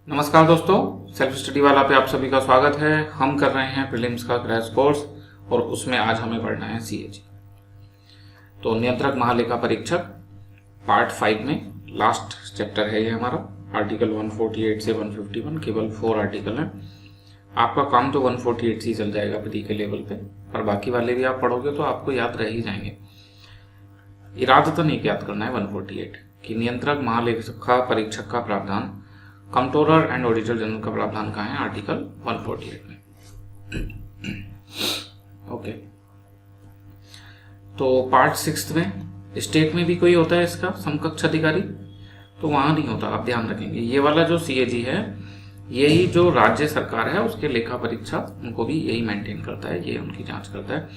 नमस्कार दोस्तों, self study वाला पे आप सभी का स्वागत है। हम कर रहे हैं प्रीलिम्स का क्रैश कोर्स और उसमें आज हमें पढ़ना है सीएजी। तो नियंत्रक महालेखा परीक्षक पार्ट 5 में लास्ट चैप्टर है ये हमारा। आर्टिकल 148 से 151 केवल 4 आर्टिकल हैं। आपका काम तो 148 से ही चल जाएगा प्री के लेवल पे, पर बाकी वाले भी आप पढ़ोगे तो आपको याद रह ही जाएंगे। इरादतन एक याद करना है 148 कि नियंत्रक महालेखा परीक्षक का प्रावधान कंट्रोलर एंड ऑडिटर जनरल का प्रावधान कहाँ है, आर्टिकल 148 में। ओके, तो पार्ट 6 में स्टेट में भी कोई होता है इसका समकक्ष अधिकारी, तो वहां नहीं होता, आप ध्यान रखेंगे। ये वाला जो सीएजी है यही जो राज्य सरकार है उसके लेखा परीक्षा उनको भी यही मेंटेन करता है, ये उनकी जांच करता है।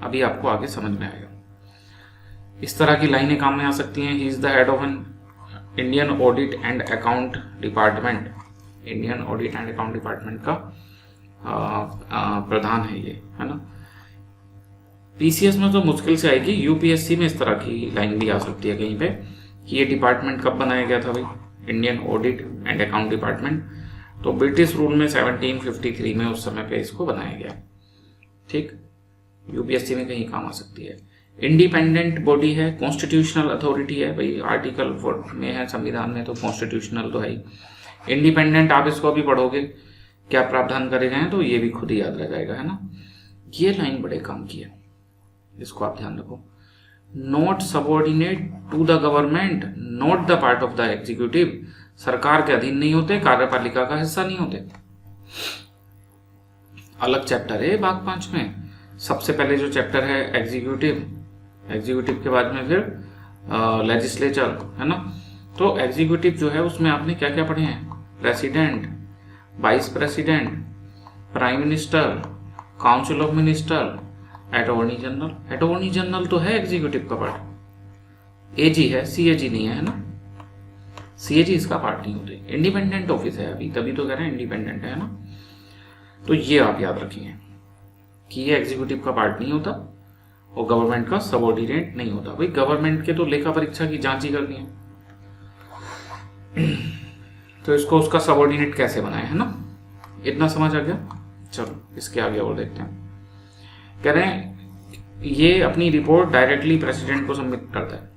अभी आपको आगे समझ में आएगा। इस तरह की लाइनें काम में आ सकती हैं। He is the head of an Indian audit and account department, Indian audit and account department का प्रधान है ये, है ना। पीसीएस में तो मुश्किल से आएगी, यूपीएससी में इस तरह की लाइन भी आ सकती है कहीं पे कि ये डिपार्टमेंट कब बनाया गया था भाई, Indian audit and account department. तो ब्रिटिश रूल में 1753 में उस समय पे इसको बनाया गया। ठीक, यूपीएससी में कहीं काम आ सकती है। इंडिपेंडेंट बॉडी है, कॉन्स्टिट्यूशनल अथॉरिटी है भाई, आर्टिकल 4 में है संविधान में, तो कॉन्स्टिट्यूशनल तो है ही। इंडिपेंडेंट आप इसको भी पढ़ोगे क्या प्रावधान करे गए हैं तो ये भी खुद ही याद रह जाएगा, है ना। ये लाइन बड़े काम की है, इसको आप ध्यान रखो। Not subordinate to the government, not the part of the executive, सरकार के अधीन नहीं होते, कार्यपालिका का हिस्सा नहीं होते। अलग चैप्टर है भाग 5 में। सबसे पहले जो चैप्टर है एग्जीक्यूटिव, एग्जीक्यूटिव के बाद में फिर लेजिस्लेचर, है ना। तो एग्जीक्यूटिव जो है उसमें आपने क्या क्या पढ़े हैं, president, vice president, prime minister, council of minister, attorney general. Attorney general तो है एग्जीक्यूटिव का पार्ट, एजी है, सीएजी नहीं है ना। सीएजी इसका पार्ट नहीं होते, इंडिपेंडेंट ऑफिस है अभी, तभी तो कह रहे हैं इंडिपेंडेंट है ना। तो ये आप याद रखिए कि ये एग्जीक्यूटिव का पार्ट नहीं होता और गवर्नमेंट का सबऑर्डिनेट नहीं होता। भाई गवर्नमेंट के तो लेखा परीक्षा की जांच ही करनी है, तो इसको उसका सबऑर्डिनेट कैसे बनाए, है ना। इतना समझ आ गया। चलो इसके आगे और देखते हैं। कह रहे हैं ये अपनी रिपोर्ट डायरेक्टली प्रेसिडेंट को सबमिट करता है।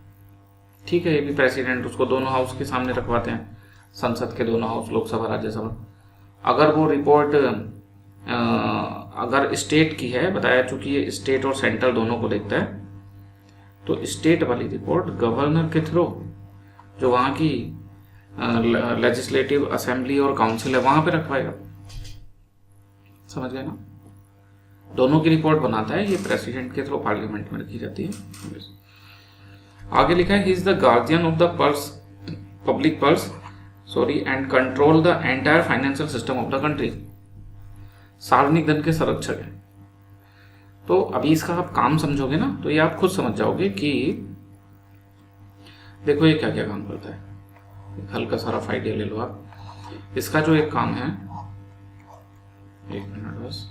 ठीक है, ये भी प्रेसिडेंट उसको दोनों हाउस के सामने रखवाते हैं, संसद के दोनों हाउस, लोकसभा राज्यसभा। अगर वो रिपोर्ट अगर स्टेट की है, बताया चूंकि ये स्टेट और सेंट्रल दोनों को देखता है, तो स्टेट वाली रिपोर्ट गवर्नर के थ्रू जो वहां की लेजिस्लेटिव असेंबली और काउंसिल है वहां पे रखवाएगा। समझ गए ना। दोनों की रिपोर्ट बनाता है ये, प्रेसिडेंट के थ्रू पार्लियामेंट में रखी जाती है। आगे लिखा है he is the guardian of the purse, public purse and control the entire financial system of the country. सार्वजनिक धन के संरक्षक है। तो अभी इसका आप काम समझोगे ना तो ये आप खुद समझ जाओगे कि देखो ये क्या क्या काम करता है। हल्का सा रफ आइडिया ले लो आप। इसका जो एक काम है, एक मिनट बस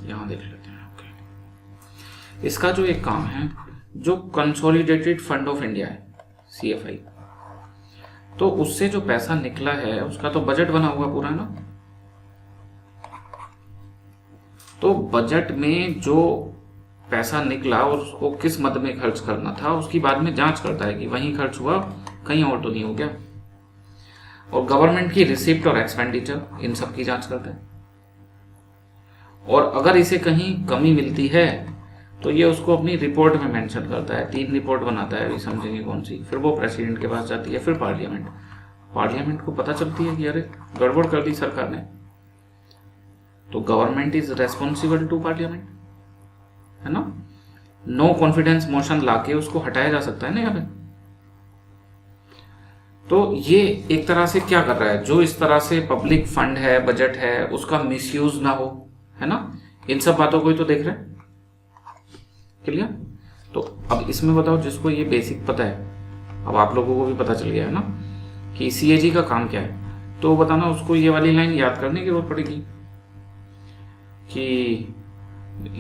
यहां देख लेते हैं। ओके, इसका जो एक काम है, जो कंसोलिडेटेड फंड ऑफ इंडिया है सीएफआई, तो उससे जो पैसा निकला है उसका तो बजट बना हुआ पूरा ना। तो बजट में जो पैसा निकला और उसको किस मद में खर्च करना था उसकी बाद में जांच करता है कि वहीं खर्च हुआ, कहीं और तो नहीं हो गया। और गवर्नमेंट की रिसिप्ट और एक्सपेंडिचर, इन सब की जांच करता है। और अगर इसे कहीं कमी मिलती है तो ये उसको अपनी रिपोर्ट में मेंशन करता है। 3 रिपोर्ट बनाता है, अभी समझेंगे कौन सी। फिर वो प्रेसिडेंट के पास जाती है, फिर पार्लियामेंट को पता चलती है कि अरे गड़बड़ कर दी सरकार ने, तो government is responsible to parliament, है ना। नो कॉन्फिडेंस मोशन लाके उसको हटाया जा सकता है ना यहाँ पे। तो ये एक तरह से क्या कर रहा है, जो इस तरह से पब्लिक फंड है, बजट है, उसका मिसयूज ना हो, है ना। इन सब बातों को ही तो देख रहे हैं। क्लियर। तो अब इसमें बताओ, जिसको ये बेसिक पता है, अब आप लोगों को भी पता चल गया है ना कि सीएजी का काम क्या है, तो बताना उसको ये वाली लाइन याद करने की जरूरत पड़ेगी कि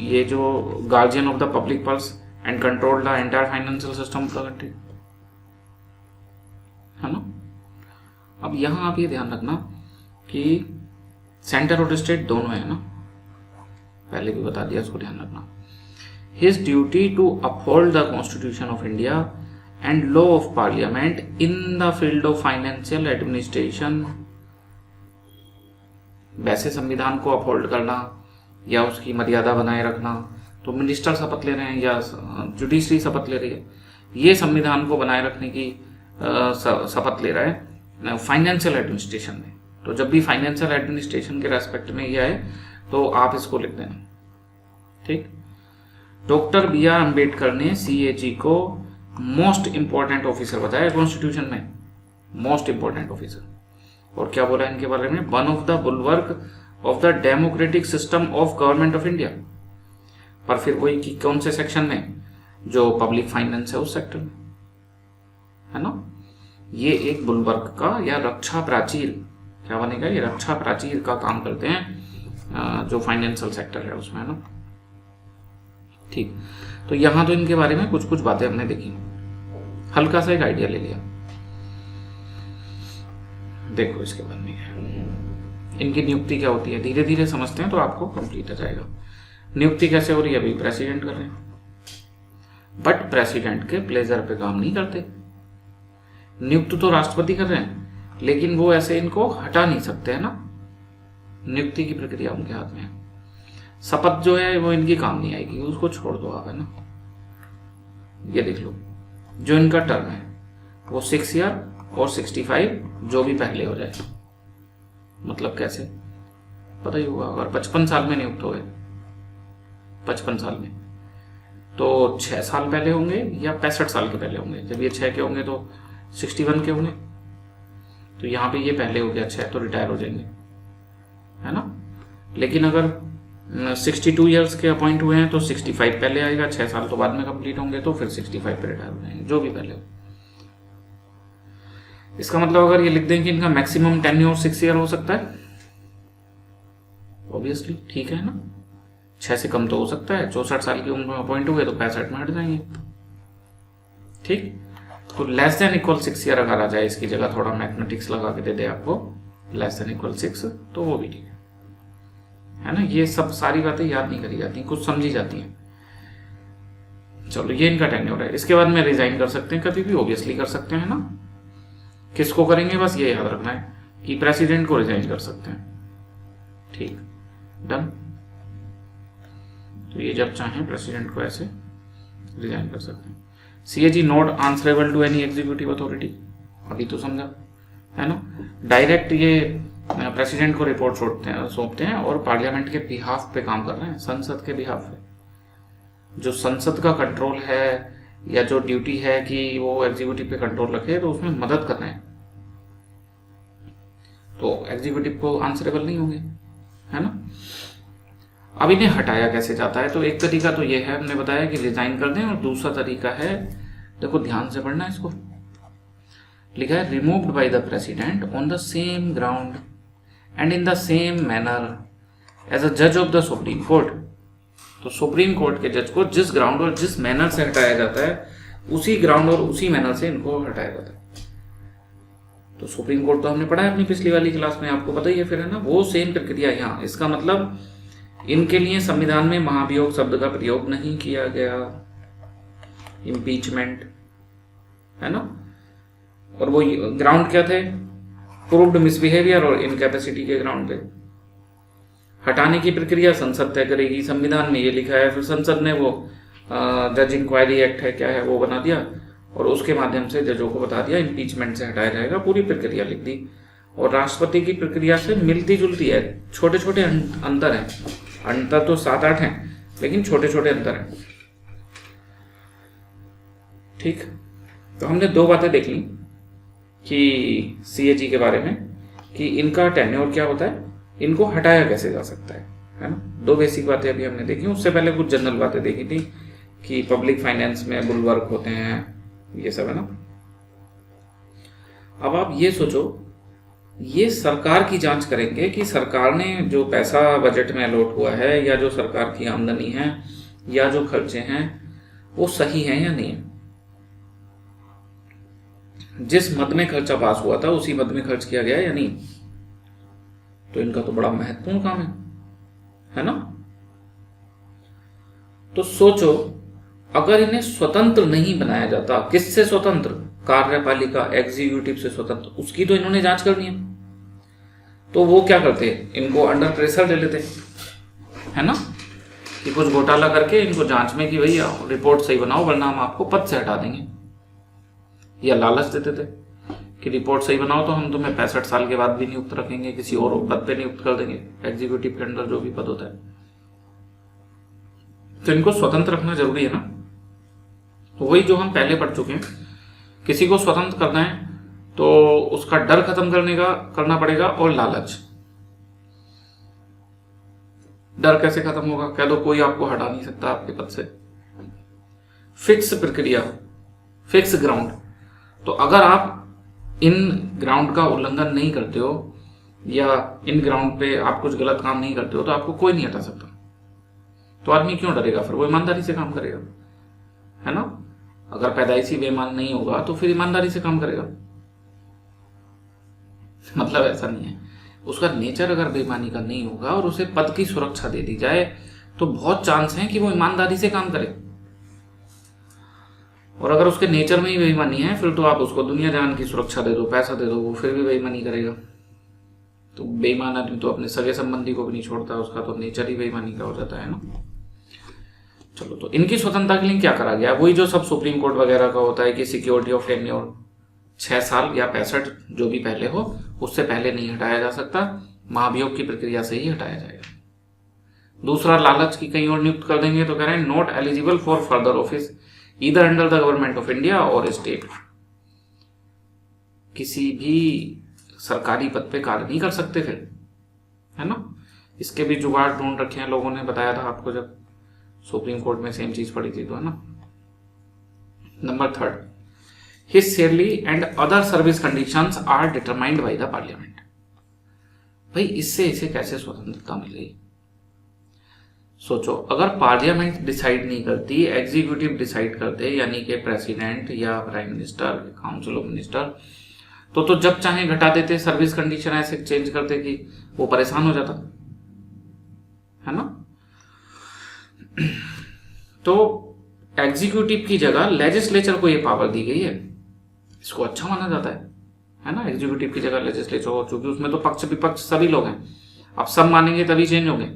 ये जो guardian of the public purse and control the entire financial system of the country, है ना। अब यहाँ आप ये ध्यान रखना कि सेंटर और स्टेट दोनों है ना, पहले भी बता दिया, इसको ध्यान रखना। His duty to uphold the constitution of India and law of parliament in the field of financial administration. वैसे संविधान को अपहोल्ड करना या उसकी मर्यादा बनाए रखना, तो मिनिस्टर शपथ ले रहे हैं या जुडिशरी शपथ ले रही है, ये संविधान को बनाए रखने की शपथ ले रहा है फाइनेंशियल एडमिनिस्ट्रेशन में। तो जब भी फाइनेंशियल एडमिनिस्ट्रेशन के रेस्पेक्ट में ये आए तो आप इसको लिख देना, ठीक। डॉक्टर बी आर अम्बेडकर ने CAG को मोस्ट इंपॉर्टेंट ऑफिसर बताया कॉन्स्टिट्यूशन में, मोस्ट इंपॉर्टेंट ऑफिसर। और क्या बोला इनके बारे में, one of the bulwark of the democratic system of government of India. पर फिर वही कि कौन से सेक्शन में, जो पब्लिक फाइनेंस है उस सेक्टर में, है ना। ये एक बुलवर्क का या रक्षा प्राचीर, क्या बनेगा, ये रक्षा प्राचीर का काम करते हैं जो फाइनेंशियल सेक्टर है उसमें, है ना, ठीक। तो यहां तो इनके बारे में कुछ कुछ बातें हमने देखी, हल्का सा एक आइडिया ले लिया। देखो इसके बाद में इनकी नियुक्ति क्या होती है, धीरे धीरे समझते हैं तो आपको कंप्लीट हो जाएगा। नियुक्ति कैसे हो रही है, अभी प्रेसिडेंट कर रहे हैं, बट प्रेसिडेंट के प्लेजर पे काम नहीं करते। नियुक्त तो राष्ट्रपति कर रहे हैं, लेकिन वो ऐसे इनको हटा नहीं सकते, है ना। नियुक्ति की प्रक्रिया उनके हाथ में है। शपथ जो है वो इनकी काम नहीं आएगी, उसको छोड़ दो आप, है ना। ये देख लो, जो इनका टर्म है वो 6 ईयर और 65, जो भी पहले हो जाए। मतलब कैसे, पता ही होगा, अगर 55 साल में नियुक्त हो गए, 55 साल में, तो 6 साल पहले होंगे या 65 साल के पहले होंगे। जब ये 6 के होंगे तो 61 के होंगे, तो यहाँ पे ये पहले हो गया 6, तो रिटायर हो जाएंगे, है ना। लेकिन अगर 62 ईयर्स के अपॉइंट हुए हैं तो 65 पहले आएगा, 6 साल तो बाद में कंप्लीट होंगे, तो फिर 65 पे रिटायर हो जाएंगे, जो भी पहले हो। इसका मतलब अगर ये लिख दें कि इनका मैक्सिमम टेन्योर 6 ईयर हो सकता है, ऑब्वियसली ठीक है ना। 6 से कम तो हो सकता है, 64 साल की उम्र में अपॉइंट हुए तो 65 में हट जाएंगे, ठीक। तो लेस देन इक्वल 6 ईयर अगर आ जाए, इसकी जगह थोड़ा मैथमेटिक्स लगा के दे दे आपको, लेस देन इक्वल 6, तो वो भी ठीक है ना। ये सब सारी बातें याद नहीं करी जाती, कुछ समझी जाती हैं। चलो, ये इनका टेन्योर है। इसके बाद में रिजाइन कर सकते हैं, कभी भी ऑब्वियसली कर सकते हैं ना। किसको करेंगे, बस ये याद रखना है कि प्रेसिडेंट को रिजाइन कर सकते हैं, ठीक, डन। तो ये जब चाहें प्रेसिडेंट को ऐसे रिजाइन कर सकते हैं। CAG not answerable to any executive authority, अभी तो समझा, है ना। डायरेक्ट ये प्रेसिडेंट को रिपोर्ट सौंपते हैं और पार्लियामेंट के बिहाफ पे काम कर रहे हैं, संसद के बिहाफ पे। जो संसद का कंट्रोल है या जो ड्यूटी है कि वो एग्जीक्यूटिव पे कंट्रोल रखे, तो उसमें मदद करना है, तो एग्जीक्यूटिव को आंसरेबल नहीं होंगे, है ना। अब इन्हें हटाया कैसे जाता है, तो एक तरीका तो ये है, हमने बताया कि रिजाइन कर दें, और दूसरा तरीका है, देखो ध्यान से पढ़ना, इसको लिखा है removed by the president on the same ground and in the same manner as a जज ऑफ द सुप्रीम कोर्ट। तो सुप्रीम कोर्ट के जज को जिस ग्राउंड और जिस मैनर से हटाया जाता है, उसी ग्राउंड और उसी मैनर से इनको हटाया जाता है। तो सुप्रीम कोर्ट तो हमने पढ़ा है अपनी पिछली वाली क्लास में, आपको पता ही है फिर, है ना। वो सेम प्रक्रिया यहाँ, इसका मतलब इनके लिए संविधान में महाभियोग शब्द का प्रयोग नहीं किया गया, इम्पीचमेंट, है ना। और वो ग्राउंड क्या थे, प्रूव्ड मिसबिहेवियर और इनकैपेसिटी के ग्राउंड पे। हटाने की प्रक्रिया संसद तय करेगी, संविधान में ये लिखा है। फिर संसद ने वो जज इंक्वायरी एक्ट है, क्या है, वो बना दिया और उसके माध्यम से जजों को बता दिया इम्पीचमेंट से हटाया जाएगा, पूरी प्रक्रिया लिख दी। और राष्ट्रपति की प्रक्रिया से मिलती जुलती है, छोटे छोटे अंतर हैं, अंतर तो 7-8 हैं, लेकिन छोटे छोटे अंतर हैं, ठीक। तो हमने 2 बातें देख ली कि CAG के बारे में, कि इनका टेन्योर क्या होता है, इनको हटाया कैसे जा सकता है ना। 2 बेसिक बातें अभी हमने देखी। उससे पहले कुछ जनरल बातें देखी थी कि पब्लिक फाइनेंस में बुलवर्क होते हैं, ये सब, है ना। अब आप ये सोचो, ये सरकार की जांच करेंगे कि सरकार ने जो पैसा बजट में अलॉट हुआ है, या जो सरकार की आमदनी है, या जो खर्चे हैं, वो सही है या नहीं है, जिस मद में खर्चा पास हुआ था उसी मद में खर्च किया गया है या नहीं? तो इनका तो बड़ा महत्वपूर्ण काम है ना? तो सोचो, अगर इन्हें स्वतंत्र नहीं बनाया जाता, किससे स्वतंत्र? कार्यपालिका, एग्जीक्यूटिव से स्वतंत्र, उसकी तो इन्होंने जांच करनी है। तो वो क्या करते, इनको अंडर प्रेशर ले लेते, है ना, कि कुछ घोटाला करके इनको जांच में कि भैया रिपोर्ट सही बनाओ वरना हम आपको पद से हटा देंगे, या लालच देते थे कि रिपोर्ट सही बनाओ तो हम तुम्हें 65 साल के बाद भी नियुक्त रखेंगे, किसी और पद पे नियुक्त कर देंगे, एग्जीक्यूटिव के अंदर जो भी पद होता है। तो इनको स्वतंत्र रखना जरूरी है ना। तो वही जो हम पहले पढ़ चुके हैं, किसी को स्वतंत्र करना है तो उसका डर खत्म करना पड़ेगा, और लालच। डर कैसे खत्म होगा? कह दो कोई आपको हटा नहीं सकता आपके पद से। फिक्स प्रक्रिया, फिक्स ग्राउंड। तो अगर आप इन ग्राउंड का उल्लंघन नहीं करते हो या इन ग्राउंड पे आप कुछ गलत काम नहीं करते हो तो आपको कोई नहीं हटा सकता। तो आदमी क्यों डरेगा? फिर वो ईमानदारी से काम करेगा, है ना। अगर पैदाइशी बेईमान नहीं होगा तो फिर ईमानदारी से काम करेगा। मतलब ऐसा नहीं है, उसका नेचर अगर बेईमानी का नहीं होगा और उसे पद की सुरक्षा दे दी जाए तो बहुत चांस है कि वो ईमानदारी से काम करे। और अगर उसके नेचर में ही बेईमानी है फिर तो आप उसको दुनिया जान की सुरक्षा दे दो, पैसा दे दो, वो फिर भी बेईमानी करेगा। तो बेईमान आदमी तो अपने सगे संबंधी को भी नहीं छोड़ता, उसका तो नेचर ही बेईमानी का हो जाता है ना। चलो, तो इनकी स्वतंत्रता के लिए क्या करा गया? वही जो सब सुप्रीम कोर्ट वगैरह का होता है कि सिक्योरिटी ऑफ टेन्योर 6 साल या 65 जो भी पहले हो, उससे पहले नहीं हटाया जा सकता, महाभियोग की प्रक्रिया से ही हटाया जाएगा। दूसरा, लालच की कहीं और नियुक्त कर देंगे तो कह रहे हैं not eligible for further office either under the government of India और स्टेट। किसी भी सरकारी पद पे कार्य नहीं कर सकते फिर, है ना। इसके भी जुगाड़ ढूंढ रखे हैं लोगों ने, बताया था आपको जब सुप्रीम कोर्ट में सेम चीज पड़ी थी, तो है ना। Number 3, his salary and other service conditions are determined by the parliament। भाई इससे इसे कैसे स्वतंत्रता मिलेगी? सोचो, अगर पार्लियामेंट डिसाइड नहीं करती, एग्जीक्यूटिव डिसाइड करते, यानी कि प्रेसिडेंट या prime minister, council of minister, तो जब चाहे घटा देते, सर्विस कंडीशन ऐसे चेंज करते कि वो परेशान हो जाता, है ना। तो एग्जीक्यूटिव की जगह लेजिस्लेचर को ये पावर दी गई है, इसको अच्छा माना जाता है ना। एग्जीक्यूटिव की जगह लेजिस्लेचर हो, चूंकि उसमें तो पक्ष विपक्ष सभी लोग हैं, अब सब मानेंगे तभी चेंज होंगे,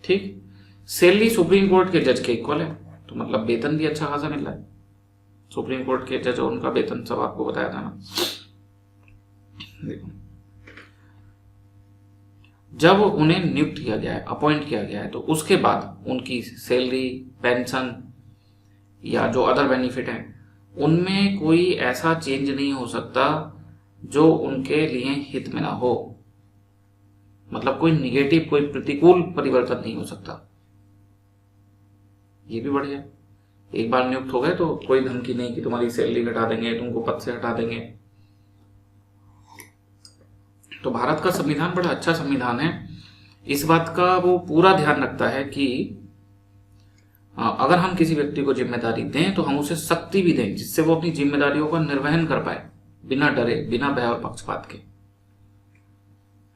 ठीक। सैलरी सुप्रीम कोर्ट के जज के इक्वल है, तो मतलब वेतन भी अच्छा खासा मिल रहा है। सुप्रीम कोर्ट के जज, उनका वेतन सब आपको बताया था ना। देखो, जब उन्हें नियुक्त किया गया है, अपॉइंट किया गया है, तो उसके बाद उनकी सैलरी, पेंशन या जो अदर बेनिफिट है, उनमें कोई ऐसा चेंज नहीं हो सकता जो उनके लिए हित में ना हो। मतलब कोई निगेटिव, कोई प्रतिकूल परिवर्तन नहीं हो सकता। ये भी बढ़िया। एक बार नियुक्त हो गए तो कोई धमकी नहीं कि तुम्हारी सैलरी घटा देंगे, तुमको पद से हटा देंगे। तो भारत का संविधान बड़ा अच्छा संविधान है, इस बात का वो पूरा ध्यान रखता है कि अगर हम किसी व्यक्ति को जिम्मेदारी दें तो हम उसे शक्ति भी दें जिससे वो अपनी जिम्मेदारियों का निर्वहन कर पाए, बिना डरे, बिना भय और पक्षपात के,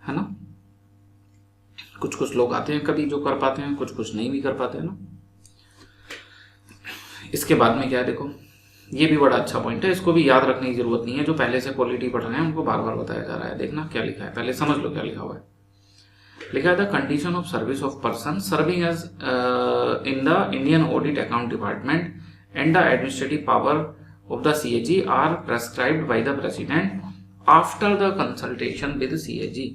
है ना। कुछ लोग आते हैं कभी जो कर पाते हैं, कुछ नहीं भी कर पाते हैं ना। इसके बाद में क्या है, देखो ये भी बड़ा अच्छा पॉइंट है, इसको भी याद रखने की जरूरत नहीं है। जो पहले से पॉलिटी पढ़ रहे हैं उनको बार बार बताया जा रहा है। देखना क्या लिखा है, पहले समझ लो क्या लिखा हुआ है। लिखा है the condition of service of person serving as in the Indian audit account department and the administrative power of the CAG are prescribed by the president after the consultation with CAG.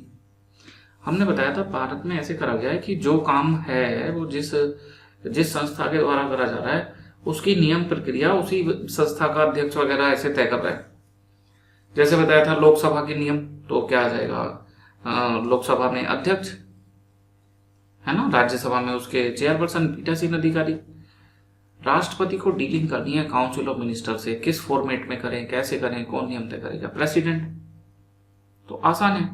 हमने बताया था भारत में ऐसे करा गया है कि जो काम है वो जिस संस्था के द्वारा करा जा रहा है उसकी नियम प्रक्रिया उसी संस्था का अध्यक्ष वगैरह ऐसे तय कर रहा है। जैसे बताया था लोकसभा के नियम, तो क्या आ जाएगा, लोकसभा में अध्यक्ष, है ना, राज्यसभा में उसके चेयरपर्सन, पीठासीन अधिकारी। राष्ट्रपति को डीलिंग करनी है काउंसिल ऑफ मिनिस्टर से, किस फॉर्मेट में करें, कैसे करें, कौन नियम तय करेगा, प्रेसिडेंट। तो आसान है।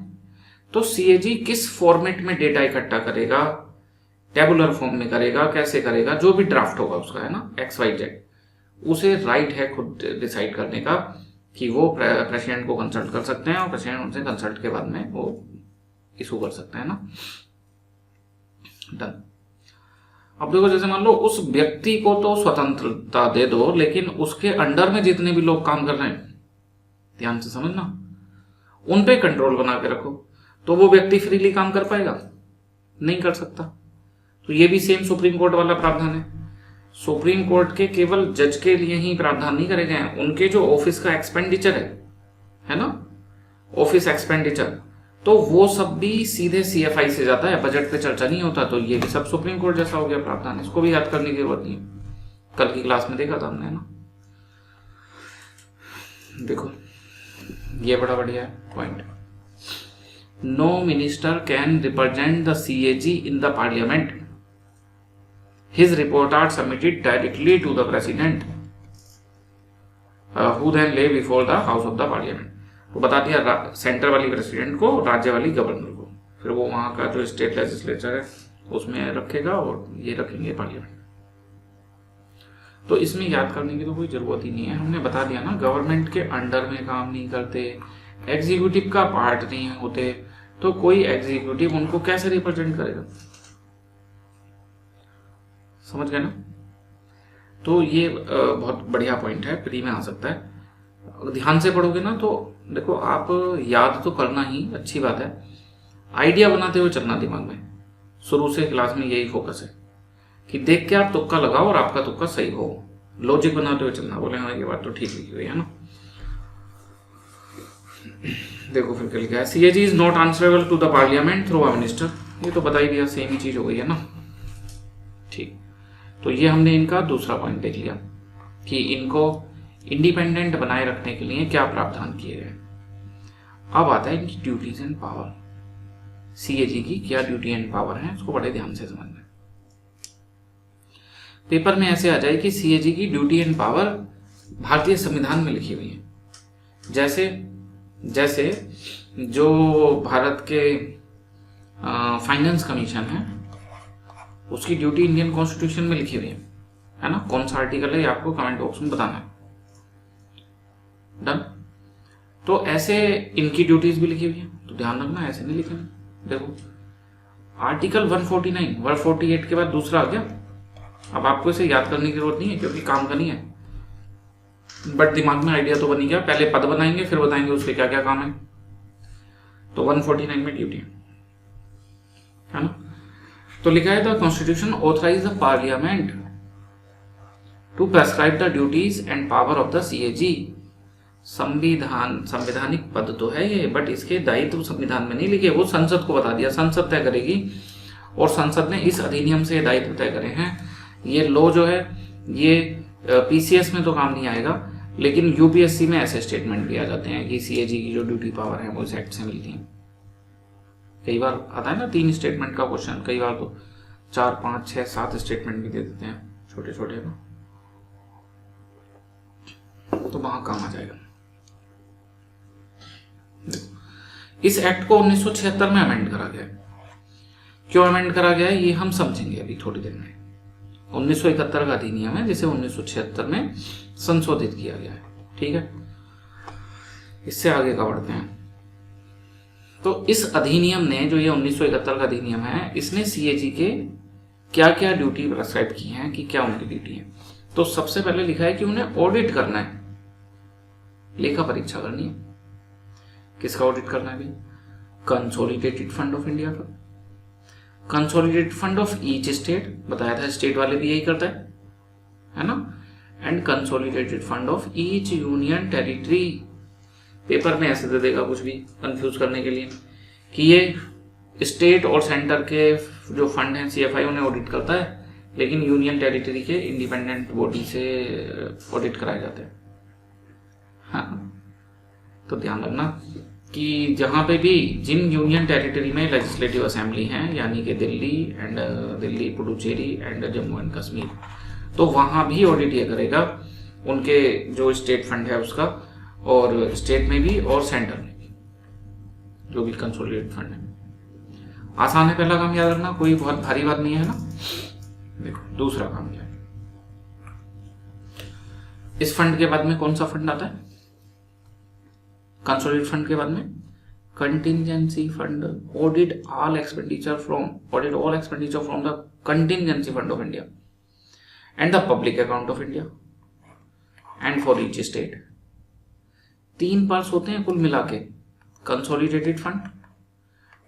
तो सीएजी किस फॉर्मेट में डेटा इकट्ठा करेगा, टेबुलर फॉर्म में करेगा, कैसे करेगा, जो भी ड्राफ्ट होगा उसका, है ना, XYZ, उसे राइट है खुद डिसाइड करने का कि वो प्रेसिडेंट को कंसल्ट कर सकते हैं और प्रेसिडेंट उनसे कंसल्ट के बाद में वो इशू कर सकते हैं ना। डन। अब देखो जैसे मान लो उस व्यक्ति को तो स्वतंत्रता दे दो, लेकिन उसके अंडर में जितने भी लोग काम कर रहे हैं, ध्यान से समझना, उन पे कंट्रोल बना के रखो, तो वो व्यक्ति फ्रीली काम कर पाएगा? नहीं कर सकता। तो ये भी सेम सुप्रीम कोर्ट वाला प्रावधान है। सुप्रीम कोर्ट के केवल जज के लिए ही प्रावधान नहीं करे गए हैं, उनके जो ऑफिस का एक्सपेंडिचर है ना, ऑफिस एक्सपेंडिचर, तो वो सब भी सीधे सीएफआई से जाता है, बजट पे चर्चा नहीं होता। तो ये भी सब सुप्रीम कोर्ट जैसा हो गया प्रावधान, इसको भी याद करने की जरूरत नहीं है, कल की क्लास में देखा था हमने, है ना। देखो ये बड़ा बढ़िया है point. No minister can represent the CAG in the parliament, his report are submitted directly to the president who then lay before the house of the parliament. तो बता दिया सेंटर वाली प्रेसिडेंट को, राज्य वाली गवर्नर को, फिर वो वहां का जो स्टेट लेजिस्लेचर है उसमें रखेगा और ये रखेंगे पार्लियामेंट। तो इसमें याद करने की तो कोई जरूरत ही नहीं है, हमने बता दिया ना, गवर्नमेंट के अंडर में काम नहीं करते, एग्जीक्यूटिव का पार्ट नहीं होते, तो कोई एग्जीक्यूटिव उनको कैसे रिप्रेजेंट करेगा? समझ गए ना। तो ये बहुत बढ़िया पॉइंट है, प्री में आ सकता है, ध्यान से पढ़ोगे ना तो देखो, आप याद तो करना ही अच्छी बात है, आइडिया बनाते हुए चलना दिमाग में। शुरू से क्लास में यही फोकस है कि देख के आप तुक्का लगाओ और आपका तुक्का सही हो, लॉजिक बनाते हुए चलना, बोले हाँ ये बात तो ठीक लिखी हुई है ना। देखो फिर क्या लिखा है, CAG is not answerable to the parliament through a minister, ये तो बता ही दिया, सेम ही चीज हो गई है ना। ठीक, तो ये हमने इनका दूसरा पॉइंट देख लिया कि इनको इंडिपेंडेंट बनाए रखने के लिए क्या प्रावधान किए गए। अब आता है इनकी ड्यूटीज एंड पावर, सीएजी की क्या ड्यूटी एंड पावर है, उसको बड़े ध्यान से समझना। पेपर में ऐसे आ जाए कि सीएजी की ड्यूटी एंड पावर भारतीय संविधान में लिखी हुई है। जैसे जैसे जो भारत के फाइनेंस कमीशन है उसकी ड्यूटी इंडियन कॉन्स्टिट्यूशन में लिखी हुई है ना। कौन सा आर्टिकल है ये आपको कमेंट बॉक्स में बताना है। डन। तो ऐसे इनकी ड्यूटीज भी लिखी हुई है, तो ध्यान रखना ऐसे नहीं लिखे। देखो आर्टिकल 149 148 के बाद दूसरा आ गया। अब आपको इसे याद करने की जरूरत नहीं है क्योंकि काम का नहीं है, बट दिमाग में आइडिया तो बनी गया। पहले पद बनाएंगे फिर बताएंगे उसके क्या क्या काम है। तो 149 में ड्यूटी है ना। तो लिखा है the constitution authorise the parliament to prescribe the duties and power of the CAG. संवैधानिक पद तो है ये, बट इसके दायित्व संविधान में नहीं लिखे, वो संसद को बता दिया, संसद तय करेगी। और संसद ने इस अधिनियम से दायित्व तय करे हैं। ये लॉ जो है ये पीसीएस में तो काम नहीं आएगा, लेकिन यूपीएससी में ऐसे स्टेटमेंट भी आ जाते हैं कि सीएजी की जो ड्यूटी पावर है वो इस एक्ट से मिलती है। कई बार आता है ना 3 स्टेटमेंट का क्वेश्चन, कई बार तो 4 5 6 7 स्टेटमेंट भी दे देते हैं छोटे छोटे को, तो वहां काम आ जाएगा। इस एक्ट को 1976 में अमेंड करा गया। क्यों अमेंड करा गया है ये हम समझेंगे अभी थोड़ी देर में। 1971 का अधिनियम है जिसे 1976 में संशोधित किया गया है। ठीक है, इससे आगे का बढ़ते हैं। तो इस अधिनियम ने, जो ये 1971 का अधिनियम है, इसने सीएजी के क्या क्या ड्यूटी प्रेस्क्राइब की हैं कि क्या उनकी ड्यूटी है। तो सबसे पहले लिखा है कि उन्हें ऑडिट करना है, लेखा परीक्षा करनी है। किसका ऑडिट करना है भाई? कंसोलिडेटेड फंड ऑफ इंडिया का, consolidated fund of each state, बताया था स्टेट वाले भी यही करता है ना। And consolidated fund of each union territory. Paper में ऐसे दे देगा कुछ भी कंफ्यूज करने के लिए कि ये स्टेट और सेंटर के जो फंड हैं सीएफआई उन्हें ऑडिट करता है, लेकिन यूनियन टेरिटरी के इंडिपेंडेंट बॉडी से ऑडिट कराए जाते हैं। हाँ, तो ध्यान रखना कि जहां पे भी जिन यूनियन टेरिटरी में लेजिस्लेटिव असेंबली हैं, यानी कि दिल्ली पुडुचेरी एंड जम्मू एंड कश्मीर, तो वहां भी ऑडिट ये करेगा उनके जो स्टेट फंड है उसका, और स्टेट में भी और सेंटर में भी, जो भी कंसोलिडेटेड फंड है। आसान है पहला काम याद रखना, कोई बहुत भारी बात नहीं है ना। देखो दूसरा काम क्या है, इस फंड के बाद में कौन सा फंड आता है? कंसोलिडेटेड फंड के बाद में contingency fund, audit all expenditure from the contingency fund of India and the public account of India and for each state. 3 parts होते हैं कुल मिला के, consolidated fund,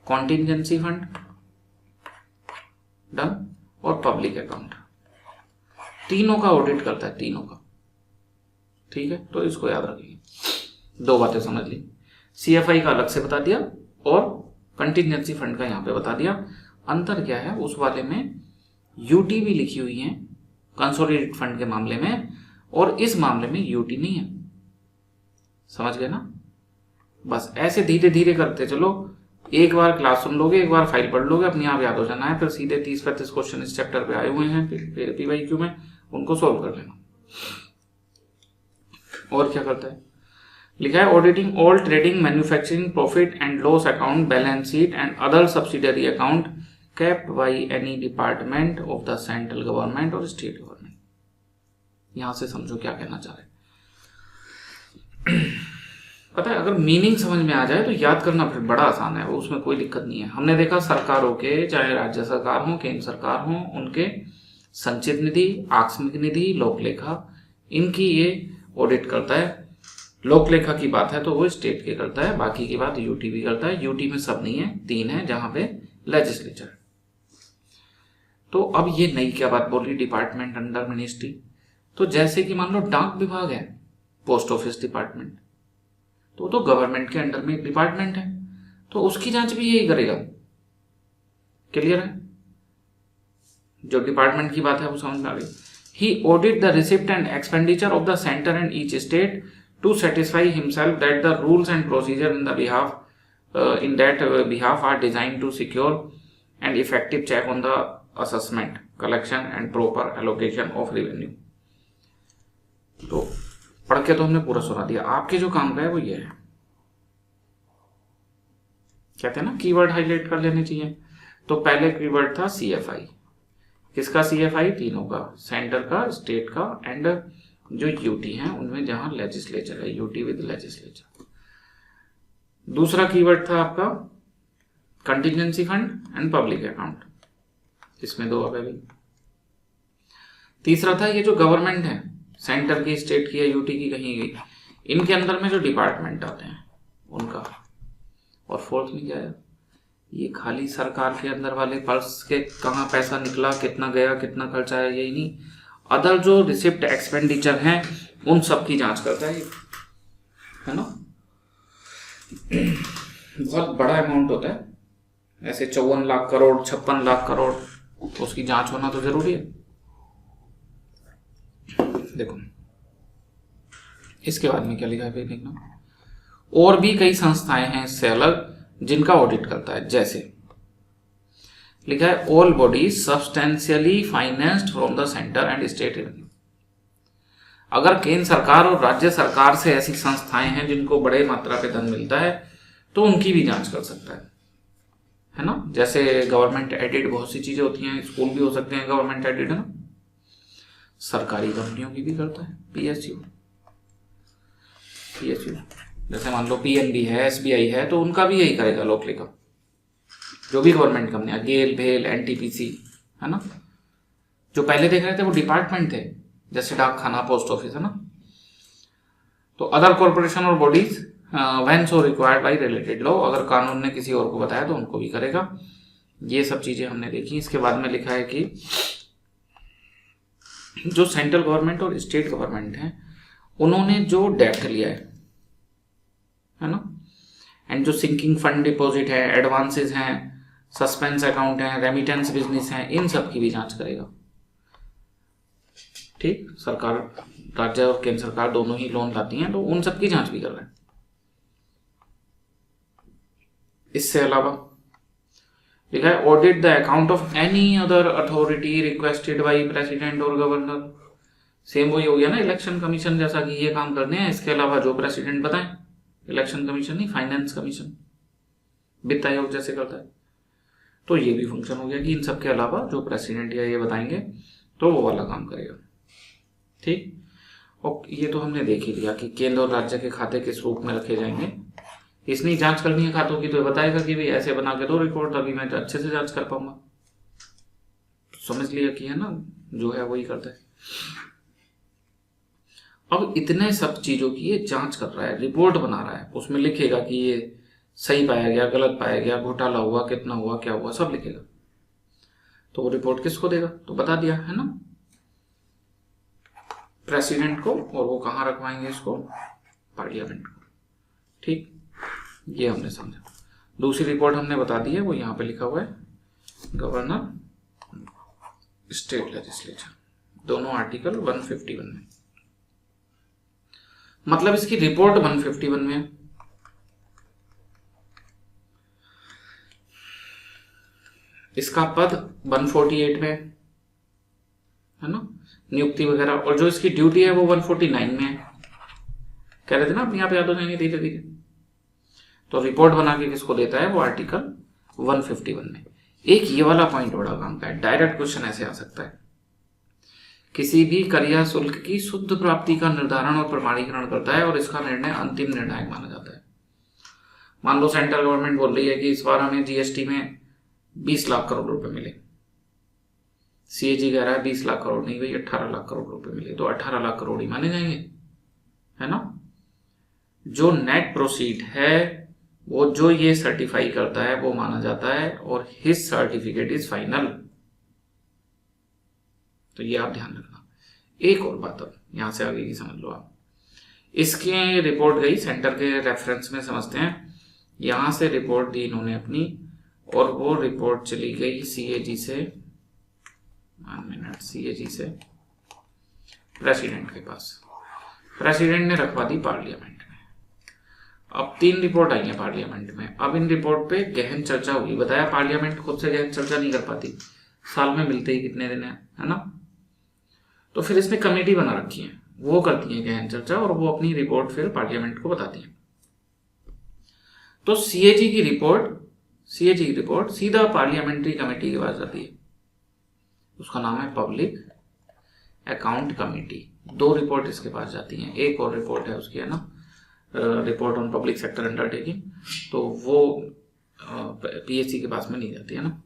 contingency fund done, और पब्लिक अकाउंट। तीनों का ऑडिट करता है, तीनों का। ठीक है, तो इसको याद रखिए, 2 बातें समझ ली। सीएफआई का अलग से बता दिया और कंटिजेंसी फंड का यहां पे बता दिया। अंतर क्या है, उस वाले में यूटी भी लिखी हुई है कंसोलिडेटेड फंड के मामले में, और इस मामले में यूटी नहीं है। समझ गए ना? बस ऐसे धीरे धीरे करते चलो, एक बार क्लास सुन लोगे, एक बार फाइल पढ़ लोगे, अपने आप याद हो जाना है। फिर सीधे 30-35 क्वेश्चन इस चैप्टर पे आए हुए हैं पीवाईक्यू में, उनको सोल्व कर लेना। और क्या करता है, लिखा है auditing all trading, manufacturing, profit and loss account, balance sheet and other subsidiary account kept by any department of the central government और स्टेट गवर्नमेंट। यहां से समझो क्या कहना चाह रहे। पता है, अगर मीनिंग समझ में आ जाए तो याद करना फिर बड़ा आसान है, वो उसमें कोई दिक्कत नहीं है। हमने देखा सरकारों के, चाहे राज्य सरकार हो, केंद्र सरकार हो, उनके संचित निधि, आकस्मिक निधि, लोक लेखा, इनकी ये ऑडिट करता है। लोक लेखा की बात है तो वो स्टेट के करता है, बाकी की बात यूटी भी करता है। यूटी में सब नहीं है, 3 है जहां पे लेजिस्लेचर। तो अब ये नई क्या बात बोली, डिपार्टमेंट अंडर मिनिस्ट्री। तो जैसे कि मान लो डाक विभाग है, पोस्ट ऑफिस डिपार्टमेंट, तो गवर्नमेंट के अंडर में एक डिपार्टमेंट है, तो उसकी जांच भी यही करेगा। क्लियर है? जो डिपार्टमेंट की बात है वो समझ में आ गई। He audit the receipt and expenditure of the center and each state to satisfy himself that the rules and procedure in that behalf are designed to secure an effective check on the assessment, collection and proper allocation of revenue। तो पढ़ के तो हमने पूरा सुना दिया। आपके जो काम का है वो ये है, कहते हैं ना कीवर्ड हाईलाइट कर लेने चाहिए। तो पहले कीवर्ड था सीएफआई। किसका सीएफआई? तीनों का, सेंटर का, स्टेट का एंड जो यूटी है उनमें जहां लेजिस्लेचर है, यूटी विद लेजिस्लेचर। दूसरा कीवर्ड था आपका contingency fund and public account, इसमें 2 अब भी। तीसरा था ये जो गवर्नमेंट है, सेंटर की, स्टेट की या यूटी की, कहीं गई, इनके अंदर में जो डिपार्टमेंट आते हैं उनका। और फोर्थ में क्या है, ये खाली सरकार के अंदर वाले पर्स के कहाँ पैसा निकला, कितना गया, कितना खर्चा है, यही नहीं, अदर जो रिसिप्ट एक्सपेंडिचर हैं उन सब की जांच करता है ना। बहुत बड़ा अमाउंट होता है, ऐसे 54 लाख करोड़, 56 लाख करोड़, तो उसकी जांच होना तो जरूरी है। देखो इसके बाद में क्या लिखा है भाई, देखना। और भी कई संस्थाएं हैं इससे अलग जिनका ऑडिट करता है, जैसे लिखा है all bodies substantially financed from the centre and state revenue. अगर केंद्र सरकार और राज्य सरकार से ऐसी संस्थाएं हैं जिनको बड़े मात्रा पे धन मिलता है तो उनकी भी जांच कर सकता है ना। जैसे गवर्नमेंट एडेड बहुत सी चीजें होती हैं, स्कूल भी हो सकते हैं गवर्नमेंट एडेड, है ना। सरकारी कंपनियों की भी करता है, पीएसयू जैसे मान लो पीएनबी है, एसबीआई है, तो उनका भी यही करेगा लोक लेखा। जो भी गवर्नमेंट कंपनियां, गेल, भेल, एनटीपीसी, है ना। जो पहले देख रहे थे वो डिपार्टमेंट थे, जैसे डाक खाना, पोस्ट ऑफिस, है ना। तो अदर कॉर्पोरेशन और bodies when so required by related law, अगर कानून ने किसी और को बताया तो उनको भी करेगा। ये सब चीजें हमने देखी। इसके बाद में लिखा है कि जो सेंट्रल गवर्नमेंट और स्टेट गवर्नमेंट है उन्होंने जो डेट लिया है ना, एंड जो सिंकिंग फंड डिपॉजिट है, एडवांसेस हैं, सस्पेंस अकाउंट है, रेमिटेंस बिजनेस है, इन सब की भी जांच करेगा। ठीक, सरकार, राज्य और केंद्र सरकार दोनों ही लोन लाती हैं, तो उन सब की जांच भी कर रहे हैं। इससे अलावा लिखा है audit the account of any other authority requested by president और गवर्नर। सेम वही हो गया ना, इलेक्शन कमीशन जैसा कि ये काम करने हैं, इसके अलावा जो प्रेसिडेंट बताएं, इलेक्शन कमीशन नहीं, फाइनेंस कमीशन, वित्त आयोग जैसे करता है। तो ये भी फंक्शन हो गया कि इन सब के अलावा जो प्रेसिडेंट या ये बताएंगे तो वो वाला काम करेगा। ठीक, और ये तो हमने देख ही लिया कि केंद्र और राज्य के खाते किस रूप में रखे जाएंगे, इसने जांच करनी है खातों की तो बताएगा कि भाई ऐसे बना के दो रिपोर्ट, अभी मैं अच्छे से जांच कर पाऊंगा। समझ लिया कि है ना, जो है वही करता है। अब इतने सब चीजों की ये जांच कर रहा है, रिपोर्ट बना रहा है, उसमें लिखेगा कि ये सही पाया गया, गलत पाया गया, घोटाला हुआ, कितना हुआ, क्या हुआ, सब लिखेगा। तो वो रिपोर्ट किसको देगा, तो बता दिया है ना, प्रेसिडेंट को। और वो कहाँ रखवाएंगे इसको, पार्लियामेंट को। ठीक, ये हमने समझा। दूसरी रिपोर्ट हमने बता दी है, वो यहाँ पे लिखा हुआ है, गवर्नर, स्टेट लेजिस्लेचर, दोनों आर्टिकल 151 में। मतलब इसकी रिपोर्ट 151 में है। इसका पद 148 में है ना, नियुक्ति वगैरह, और जो इसकी ड्यूटी है वो 149 में है। कह रहे थे ना, अपने आप याद हो जाएंगे धीरे धीरे। तो रिपोर्ट बना के किसको देता है, वो आर्टिकल 151 में। एक ये वाला पॉइंट बड़ा काम का है, डायरेक्ट क्वेश्चन ऐसे आ सकता है, किसी भी कर या शुल्क की शुद्ध प्राप्ति का निर्धारण और प्रमाणीकरण करता है और इसका निर्णय अंतिम निर्णायक माना जाता है। मान लो सेंट्रल गवर्नमेंट बोल रही है कि इस बार हमें जीएसटी में 20 लाख करोड़ रुपए मिले, सीएजी कह रहा है 20 लाख करोड़ नहीं भाई 18 लाख करोड़ रुपए मिले, तो 18 लाख करोड़ ही माने जाएंगे, है ना। जो नेट प्रोसीड है वो जो ये सर्टिफाई करता है वो माना जाता है, और हिज सर्टिफिकेट इज फाइनल। तो ये आप ध्यान रखना। एक और बात अब यहां से आगे की समझ लो आप। इसके रिपोर्ट गई सेंटर के रेफरेंस में, समझते हैं। यहां से रिपोर्ट दी इन्होंने अपनी, और वो रिपोर्ट चली गई सीएजी से, सीएजी से प्रेसिडेंट के पास। प्रेसिडेंट ने रखवा दी पार्लियामेंट में। अब 3 रिपोर्ट आई है पार्लियामेंट में। अब इन रिपोर्ट पे गहन चर्चा होगी। बताया पार्लियामेंट खुद से गहन चर्चा नहीं कर पाती, साल में मिलते ही कितने दिन है ना। तो फिर इसने कमेटी बना रखी है, वो करती है गहन चर्चा, और वो अपनी रिपोर्ट फिर पार्लियामेंट को बताती है। तो सीएजी की रिपोर्ट सीधा पार्लियामेंट्री कमेटी के पास जाती है। उसका नाम है पब्लिक अकाउंट कमेटी। 2 रिपोर्ट इसके पास जाती हैं। एक और रिपोर्ट है उसकी, है ना, report on public sector undertaking, तो वो पीएससी के पास में नहीं जाती है ना।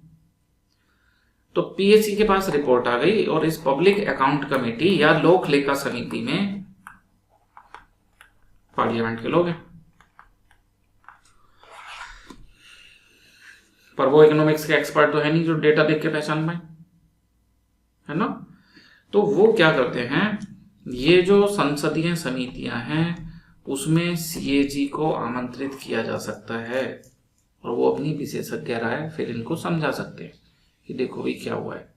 तो पीएससी के पास रिपोर्ट आ गई, और इस पब्लिक अकाउंट कमेटी या लोक लेखा समिति में पार्लियामेंट के लोग हैं, पर वो इकोनॉमिक्स के एक्सपर्ट तो है नहीं जो डेटा देख के पहचान पाए, है ना। तो वो क्या करते हैं, ये जो संसदीय समितियां हैं उसमें सीएजी को आमंत्रित किया जा सकता है, और वो अपनी विशेषज्ञ राय फिर इनको समझा सकते हैं कि देखो भाई क्या हुआ है,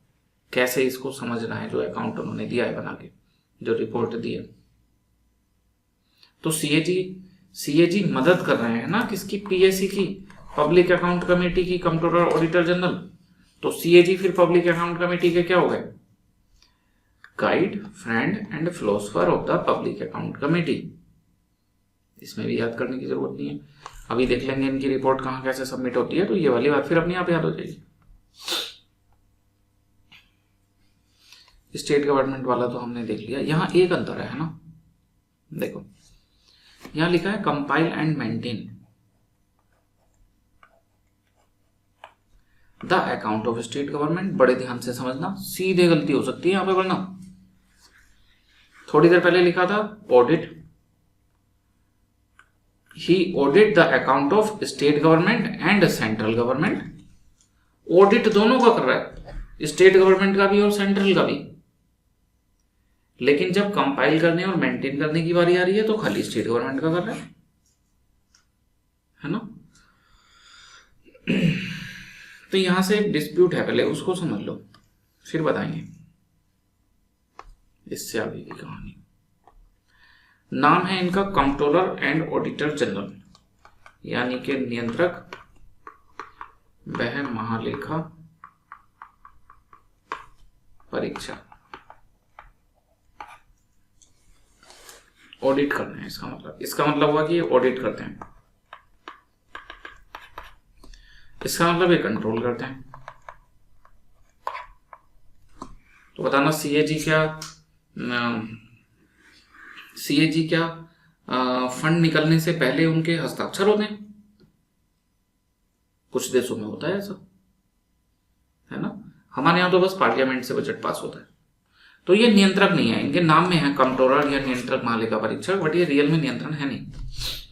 कैसे इसको समझना है, जो अकाउंट उन्होंने दिया है बना के, जो रिपोर्ट दी है। तो सीएजी मदद कर रहे हैं ना किसकी, पीएससी की, पब्लिक अकाउंट कमेटी की, कंट्रोलर ऑडिटर जनरल। तो सीएजी फिर पब्लिक अकाउंट कमेटी के क्या हो गए, guide, friend and philosopher of the public account committee. इसमें भी याद करने की जरूरत नहीं है, अभी देख लेंगे इनकी रिपोर्ट कहाँ कैसे सबमिट होती है, तो ये वाली बात फिर अपने आप याद हो जाएगी। स्टेट गवर्नमेंट वाला तो हमने देख लिया। यहां एक अंतर है ना, देखो यहां लिखा है compile and maintain the account of state government. बड़े ध्यान से समझना, सीधे गलती हो सकती है यहां पे, वरना थोड़ी देर पहले लिखा था audit, he audit the account of state government and central government. Audit दोनों का कर रहा है, स्टेट गवर्नमेंट का भी और सेंट्रल का भी। लेकिन जब कंपाइल करने और मेंटेन करने की बारी आ रही है तो खाली स्टेट गवर्नमेंट का कर रहा है ना। तो यहां से एक डिस्प्यूट है, पहले उसको समझ लो फिर बताएंगे इससे आगे की कहानी। नाम है इनका कंट्रोलर एंड ऑडिटर जनरल, यानी कि नियंत्रक वह महालेखा परीक्षा। ऑडिट करना है इसका मतलब हुआ कि ये ऑडिट करते हैं, इसका मतलब ये कंट्रोल करते हैं। तो बताना सीएजी क्या फंड निकलने से पहले उनके हस्ताक्षर होते हैं, कुछ देशों में होता है ऐसा, है ना। हमारे यहाँ तो बस पार्लियामेंट से बजट पास होता है। तो ये नियंत्रक नहीं है, इनके नाम में है कंट्रोलर या नियंत्रक महालेखा परीक्षक, बट ये रियल में नियंत्रण है नहीं,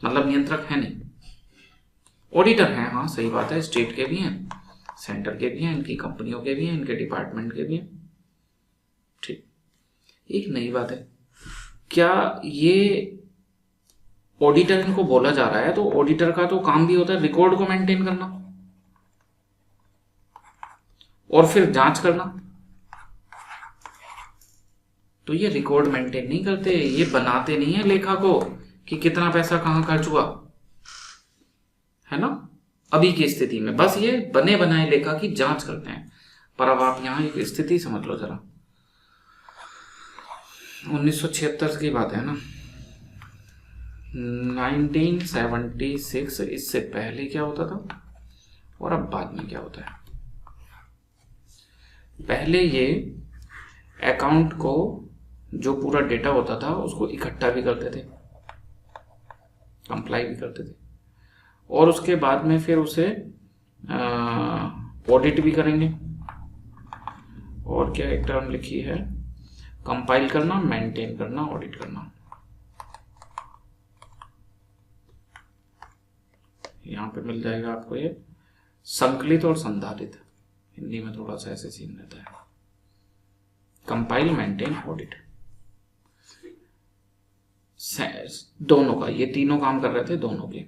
मतलब नियंत्रक है नहीं। ऑडिटर हैं, हाँ सही बात है, स्टेट के भी हैं, सेंटर के भी हैं, इनकी कंपनियों के भी हैं, इनके डिपार्टमेंट के भी हैं। ठीक, एक नई बात है, क्या ये ऑडिटर इनको बोला जा रहा है, तो ऑडिटर का तो काम भी होता है रिकॉर्ड को मेंटेन करना और फिर जांच करना। तो ये रिकॉर्ड मेंटेन नहीं करते, ये बनाते नहीं है लेखा को कि कितना पैसा कहां खर्च हुआ, है ना। अभी की स्थिति में बस ये बने बनाए लेखा की जांच करते हैं। पर अब आप यहां एक स्थिति समझ लो जरा, 1976 की बात है ना, 1976, इससे पहले क्या होता था और अब बाद में क्या होता है। पहले ये अकाउंट को जो पूरा डेटा होता था उसको इकट्ठा भी करते थे, कंप्लाई भी करते थे, और उसके बाद में फिर उसे ऑडिट भी करेंगे। और क्या एक टर्म लिखी है, कंपाइल करना, मेंटेन करना, ऑडिट करना। यहां पे मिल जाएगा आपको ये संकलित और संधारित, हिंदी में थोड़ा सा ऐसे सीन रहता है, कंपाइल, मेंटेन, ऑडिट, दोनों का, ये तीनों काम कर रहे थे, दोनों के,